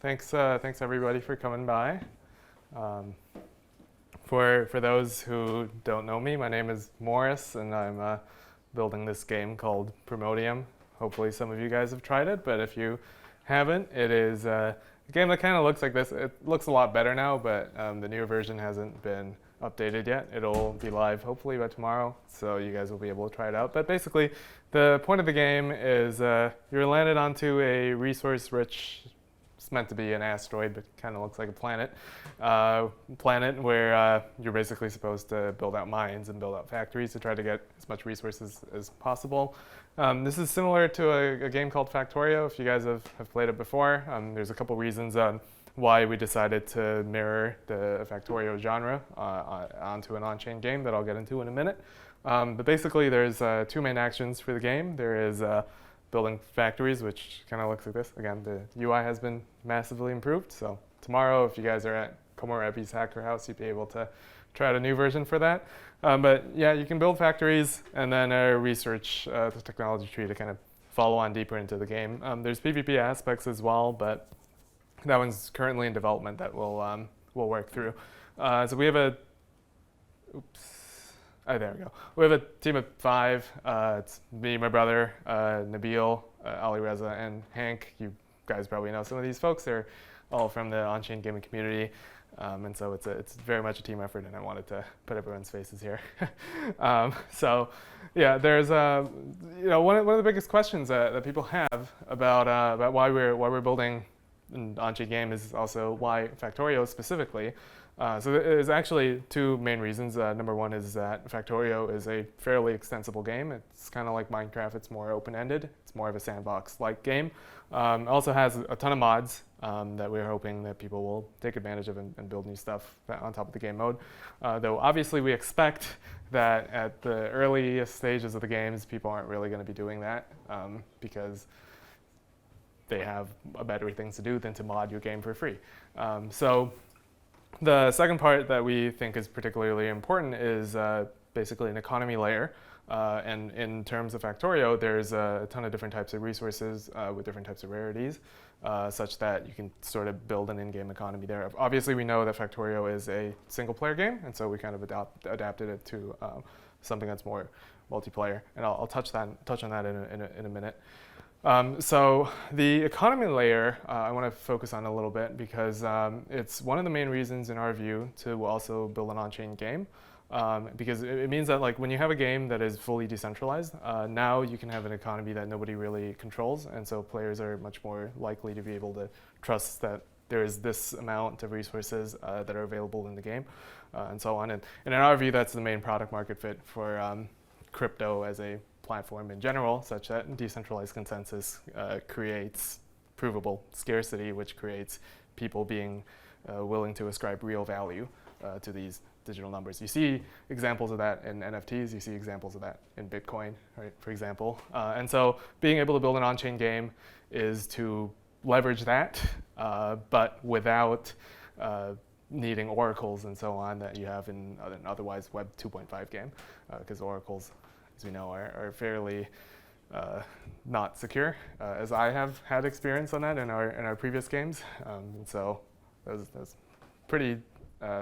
Thanks everybody for coming by. For those who don't know me, my name is Morris, and I'm building this game called Primodium. Hopefully some of you guys have tried it, but if you haven't, it is a game that kind of looks like this. It looks a lot better now, but the newer version hasn't been updated yet. It'll be live hopefully by tomorrow, so you guys will be able to try it out. But basically, the point of the game is you're landed onto a resource-rich, it's meant to be an asteroid, but kind of looks like a planet where you're basically supposed to build out mines and build out factories to try to get as much resources as possible. This is similar to a game called Factorio, if you guys have played it before. There's a couple reasons why we decided to mirror the Factorio genre onto an on-chain game that I'll get into in a minute. But basically there's two main actions for the game. There is building factories, which kind of looks like this. Again, the UI has been massively improved. So tomorrow, if you guys are at Komorebi's Hacker House, you'd be able to try out a new version for that. But yeah, you can build factories and then research the technology tree to kind of follow on deeper into the game. There's PvP aspects as well, but that one's currently in development that we'll work through. So we have a, there we go. We have a team of 5. It's me, my brother, Nabil, Ali Reza, and Hank. You guys probably know some of these folks. They're all from the on-chain gaming community. And so it's very much a team effort, and I wanted to put everyone's faces here. So yeah, there's one of the biggest questions that people have about why we're building an on-chain game is also why Factorio specifically. So there's actually two main reasons. Number one is that Factorio is a fairly extensible game. It's kind of like Minecraft. It's more open-ended. It's more of a sandbox-like game. It also has a ton of mods that we're hoping that people will take advantage of and build new stuff on top of the game mode. Though obviously we expect that at the earliest stages of the games, people aren't really going to be doing that because they have better things to do than to mod your game for free. So the second part that we think is particularly important is basically an economy layer. And in terms of Factorio, there's a ton of different types of resources with different types of rarities, such that you can sort of build an in-game economy there. Obviously, we know that Factorio is a single-player game, and so we kind of adapted it to something that's more multiplayer. And I'll touch on that in a minute. So the economy layer I want to focus on a little bit because it's one of the main reasons in our view to also build an on-chain game. Because it means that like when you have a game that is fully decentralized, now you can have an economy that nobody really controls, and so players are much more likely to be able to trust that there is this amount of resources that are available in the game, and so on. And in our view, that's the main product market fit for crypto as a platform in general, such that decentralized consensus creates provable scarcity, which creates people being willing to ascribe real value to these digital numbers. You see examples of that in NFTs, you see examples of that in Bitcoin, right, for example. And so being able to build an on-chain game is to leverage that, but without needing oracles and so on that you have in an otherwise Web 2.5 game, because oracles, as we know, are fairly not secure, as I have had experience on that in our previous games. And so that was pretty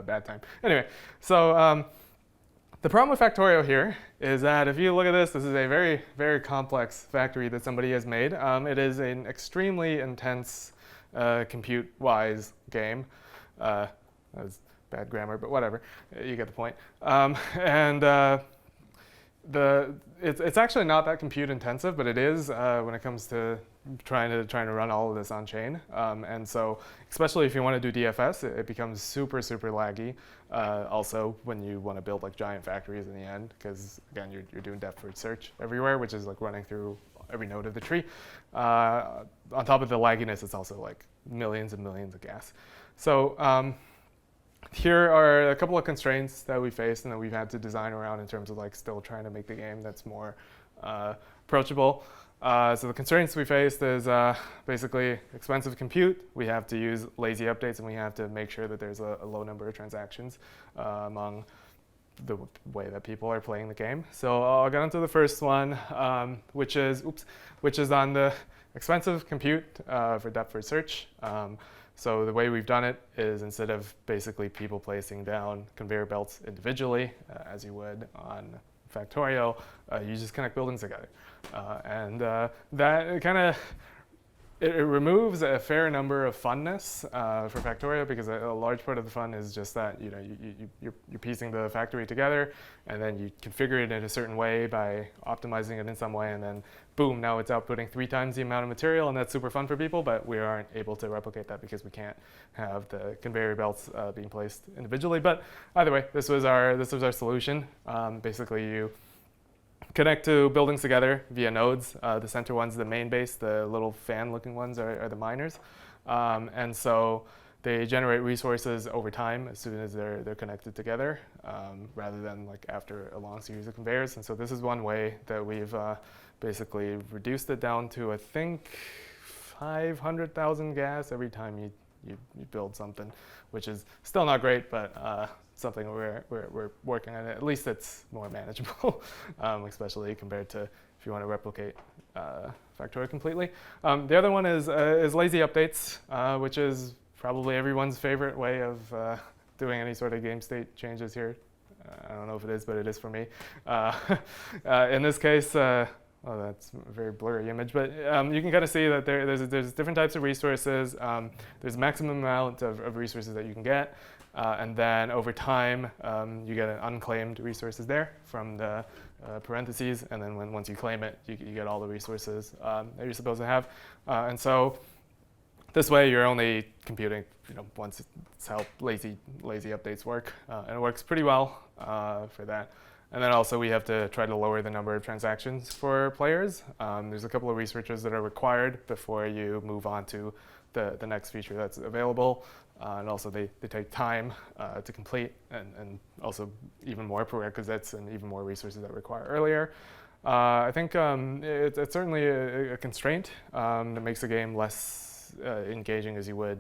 bad time. Anyway, so the problem with Factorio here is that if you look at this is a very, very complex factory that somebody has made. It is an extremely intense compute-wise game. That's bad grammar, but whatever. You get the point. It's actually not that compute intensive, but it is when it comes to trying to run all of this on chain. And so, especially if you want to do DFS, it becomes super laggy. Also, when you want to build like giant factories in the end, because again, you're doing depth first search everywhere, which is like running through every node of the tree. On top of the lagginess, it's also like millions and millions of gas. So. Here are a couple of constraints that we faced and that we've had to design around in terms of like still trying to make the game that's more approachable. So the constraints we faced is basically expensive compute. We have to use lazy updates, and we have to make sure that there's a low number of transactions among the way that people are playing the game. So I'll get into the first one, which is on the expensive compute for depth first search. So the way we've done it is instead of basically people placing down conveyor belts individually, as you would on Factorio, you just connect buildings together. And that kind of it removes a fair number of funness for Factorio, because a large part of the fun is just that you're piecing the factory together, and then you configure it in a certain way by optimizing it in some way, and then boom, now it's outputting 3 times the amount of material, and that's super fun for people. But we aren't able to replicate that because we can't have the conveyor belts being placed individually. But either way, this was our solution. Basically, you connect two buildings together via nodes. The center one's the main base. The little fan-looking ones are the miners. And so they generate resources over time as soon as they're connected together, rather than like after a long series of conveyors. And so this is one way that we've basically reduced it down to, I think, 500,000 gas every time you build something, which is still not great, but something we're working on. At least it's more manageable, especially compared to if you want to replicate Factorio completely. The other one is lazy updates, which is probably everyone's favorite way of doing any sort of game state changes here. I don't know if it is, but it is for me. In this case, oh, that's a very blurry image, but you can kind of see that there's different types of resources. There's a maximum amount of resources that you can get, and then over time you get an unclaimed resources there from the parentheses, and then once you claim it, you get all the resources that you're supposed to have. And so this way you're only computing once. It's how lazy updates work, and it works pretty well for that. And then also we have to try to lower the number of transactions for players. There's a couple of researchers that are required before you move on to the next feature that's available. And also they take time to complete, and also even more prerequisites and even more resources that require earlier. I think it's certainly a constraint that makes the game less engaging as you would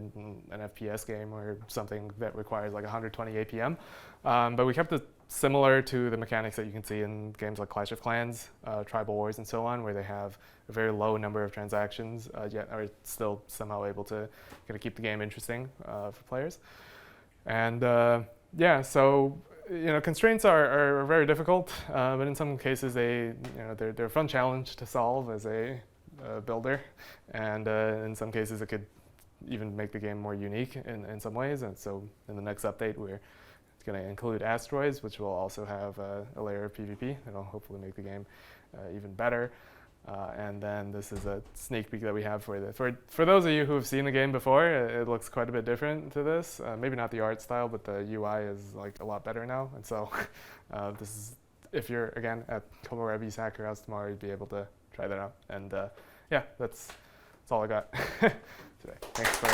an FPS game or something that requires like 120 APM. But we kept it similar to the mechanics that you can see in games like Clash of Clans, Tribal Wars, and so on, where they have a very low number of transactions, yet are still somehow able to kind of keep the game interesting for players. And yeah, so constraints are very difficult, but in some cases they're a fun challenge to solve as a builder, and in some cases it could even make the game more unique in some ways. And so in the next update, we're going to include asteroids, which will also have a layer of PvP. It'll hopefully make the game even better. And then this is a sneak peek that we have for those of you who have seen the game before. It looks quite a bit different to this. Maybe not the art style, but the UI is like a lot better now. And so this is, if you're again at Komorebi's Hacker House tomorrow, you'd be able to try that out. And yeah, that's all I got today. Thanks for